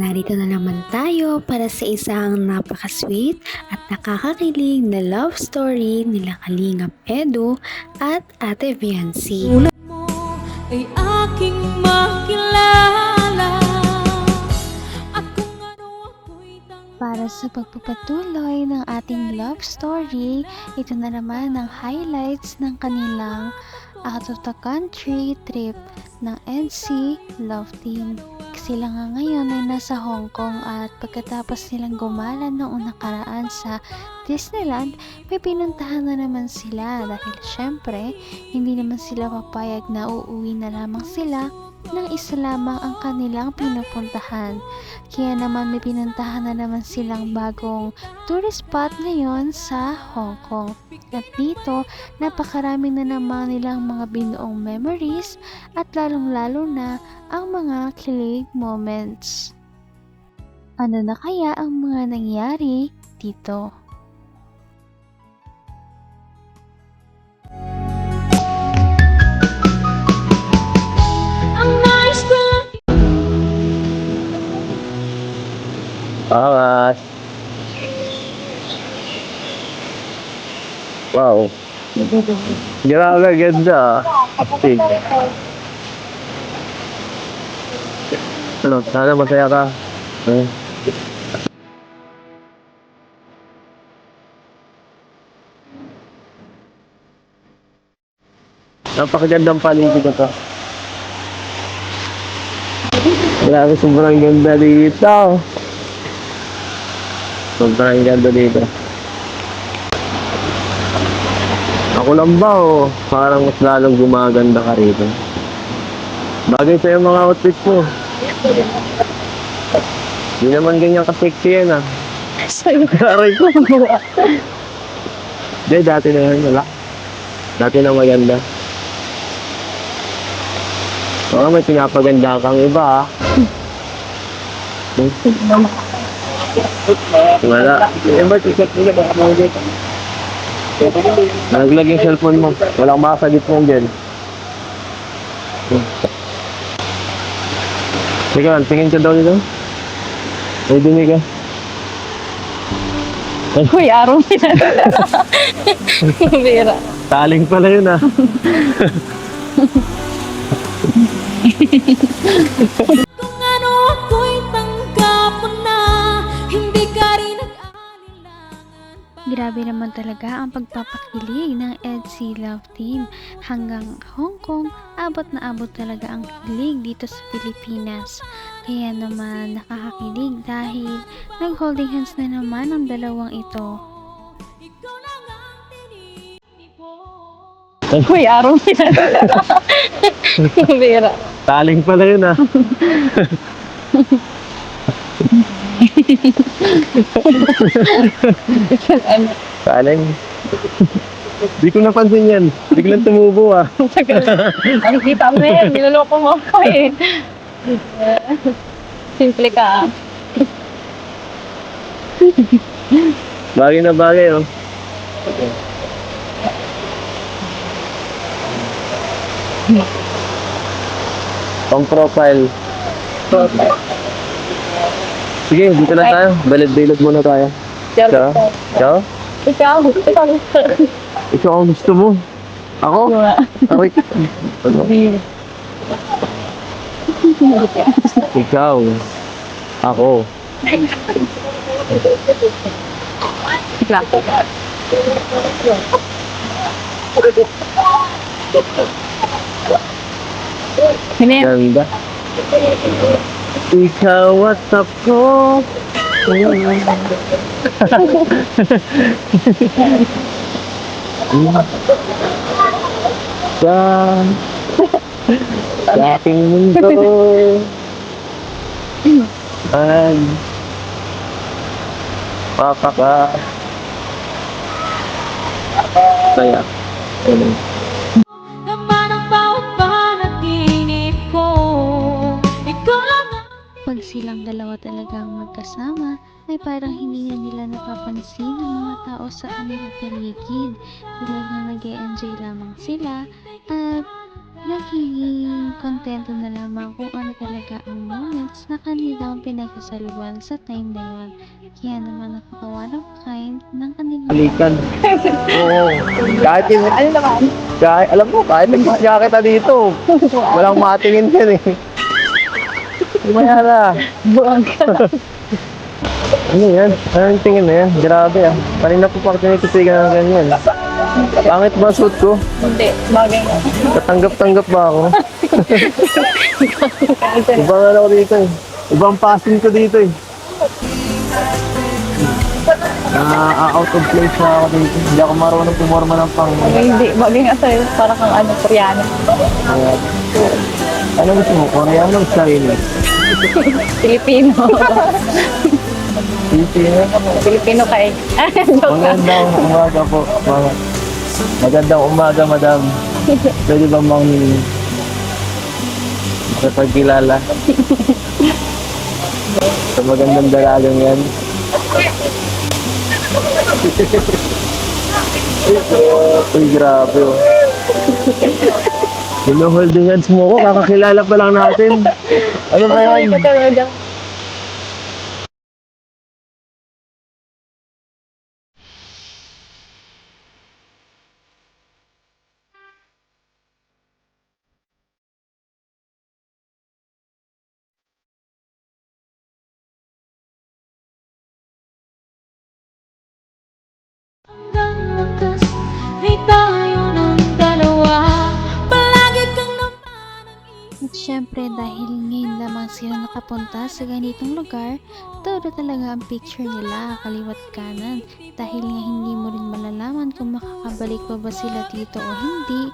narito na naman tayo para sa isang napaka-sweet at nakakakilig na love story nila Kalingap Edu at Ate Viancy. Sulat mo ay aking makilala at kung ano ako'y Para sa pagpapatuloy ng ating love story, ito na naman ang highlights ng kanilang out of the country trip ng EDC Love Team. Sila nga ngayon ay nasa Hong Kong at pagkatapos nilang gumala noong nakaraan sa Disneyland, may pinuntahan na naman sila dahil syempre hindi naman sila papayag na uuwi na lamang sila nang isa lamang ang kanilang pinupuntahan. Kaya naman may pinuntahan na naman silang bagong tourist spot ngayon sa Hong Kong. At dito, napakarami na naman nilang mga binuong memories at lalong-lalo na ang mga kilig moments. Ano na kaya ang mga nangyari dito? ang nais ko lang. Angas. Wow. Grabe, ganda. Astig. Ano, sana masaya ka. Eh. Napakagandang paligid na to. Grabe, sobrang ganda dito. Sobrang ganda dito. Ako lang ba o parang mas lalong gumaganda ka rito? Bagay sa'yo mga outfit mo. Di naman ganyan ka-sexy yan ah. Sa'yo karay ko. Hindi, dati na yan. Wala. Dati na maganda. Baka may pinapaganda kang iba ah. Wala. Eh, ba't ikat nila baka mo dito? Nalaglag yung cellphone mo. Walang makasagit mo dyan. Teka lang, tingin ka daw dito. Ay, dumi ka. Uy, araw na. Bira. Taling pala yun ah. Kung ano ako'y tanggap mo na, hindi ka rin nag-alinlangan pa. Grabe naman talaga ang pagpapakilig ng EDC Love Team. Hanggang Hong Kong, abot na abot talaga ang kilig dito sa Pilipinas. Kaya naman nakakakilig dahil nag-holding hands na naman ang dalawang ito. Ikaw lang ang tinitipo. Uy, araw na. Bira. Taling pala yun ah. Taling. Di ko napansin yan. Biglang tumubo ah. Ang kita mo yan, niloloko mo ako eh. Simple ka. Bagay na bagay oh. Pang profile. Sige, dito na tayo. Balad-balad muna tayo. Ciao. Ciao. Ikaw. Ikaw ang gusto mo. Ako? Ako. Ano? Ikaw. Ako. Ikaw. Hindi. Ganda. Ikaw at ako. Sa aking mundo ay papaka saya. Laman ang bawat panaginip ko. Ikaw lang ang Pag silang dalawa talagang magkasama, ay parang hindi na nila napapansin ng mga tao sa kanilang paligid. Talagang nag-e-enjoy lamang sila at nagiging kontento na lamang kung ano talaga ang moments na kanilang pinagsasaluhan sa time na yun. Kaya naman nakakawa ng kind ng kanilang Balikan. Oo. Kahit yun, Ano naman? kahit, alam mo, kahit nagmasya kita dito, walang matingin yan eh. Umaya na. Buwang ka. Ano yan? Ano yung tingin na yan? Grabe ah. Kanina po pa tinititigan ng ganyan. Pangit ba suit ko? Hindi, bagay mo. Katanggap-tanggap ba ako? Ibang ano ko dito eh. Ibang passing ko dito eh. Out of place na ako dito. Hindi ako marunong pumorma ng pang. Hindi, bagay nga sa'yo. Para kang ano, Koreano. Ano gusto mo? Koreano o Chinese? Filipino. Filipino? Filipino ka eh. Joke lang. Magandang umaga po. Magandang umaga, madam. Pwede ba makapagkilala? Sa magandang dalagang yan. Uy, grabe oh. Hinuholding hands mo ko, kakakilala pa lang natin. Ano ba yan? Hanggang wakas ay tayo ng dalawa. Palagi kang naman ang At syempre dahil ngayon lamang sila nakapunta sa ganitong lugar, todo talaga ang picture nila kaliwat kanan. Dahil nga hindi mo rin malalaman kung makakabalik pa ba sila dito o hindi,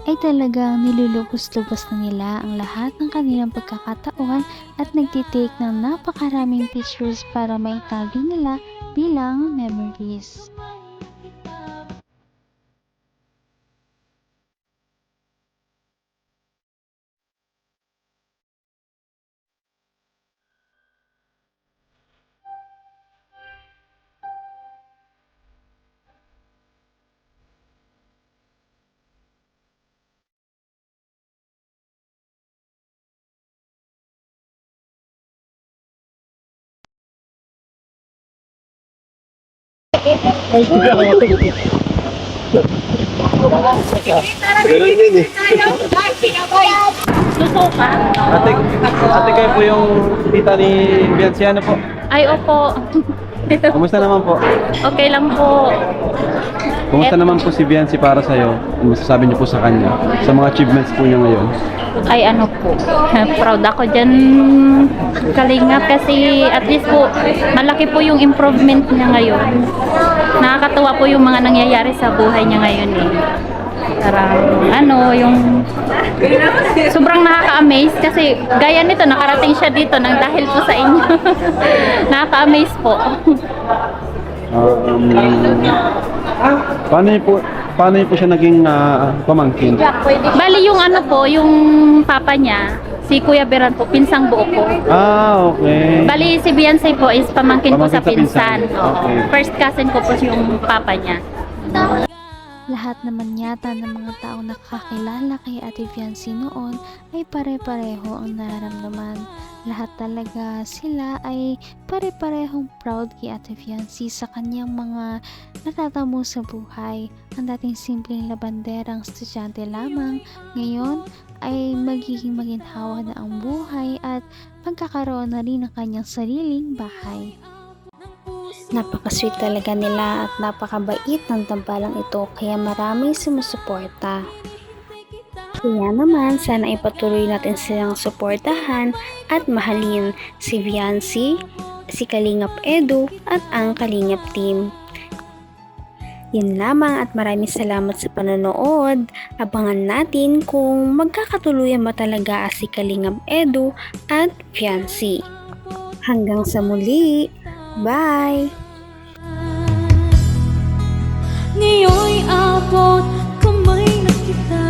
ay talagang nilulubos-lubos na nila ang lahat ng kanilang pagkakataon at nagtitake ng napakaraming pictures para maitago nila bilang memories. Ganun din eh. Susuka. Ate kayo po yung tita ni Bianci, ano po? Ay, opo. Kumusta naman po? Okay lang po. Kumusta naman po si Bianci para sa'yo? Ano masasabi niyo po sa kanya? Sa mga achievements po niya ngayon? Ay, ano po. Proud ako dyan, Kalingap, kasi at least po, malaki po yung improvement niya ngayon. Nakakatuwa po yung mga nangyayari sa buhay niya ngayon eh. Parang, ano, yung sobrang nakaka-amaze kasi gaya nito, nakarating siya dito nang dahil po sa inyo. Nakaka-amaze po. Paano niyo po siya naging pamangkin? Bali yung ano po, yung papa niya, si Kuya Beran po, pinsang buo ko. Okay. Bali si Beyonce po is pamangkin ko sa Pamangkin sa pinsan. pinsan. Oo. Okay. First cousin ko po yung papa niya. Lahat naman yata ng mga taong nakakilala kay Ate Bianci noon ay pare-pareho ang nararamdaman. Lahat talaga sila ay pare-parehong proud kay Ate Bianci sa kanyang mga natatamo sa buhay. Ang dating simpleng labanderang estudyante lamang, ngayon ay magiging maginhawa na ang buhay at magkakaroon na rin ng kanyang sariling bahay. Napaka-sweet talaga nila at napakabait ng tambalang ito kaya maraming sumusuporta. Kaya naman sana ipatuloy natin silang suportahan at mahalin si Bianci, si Kalingap Edu at ang Kalingap team. Yun lamang at maraming salamat sa panonood. Abangan natin kung magkakatuluyan ba talaga si Kalingap Edu at Bianci. Hanggang sa muli! Bye! Ngayon'y abot kamay na kita.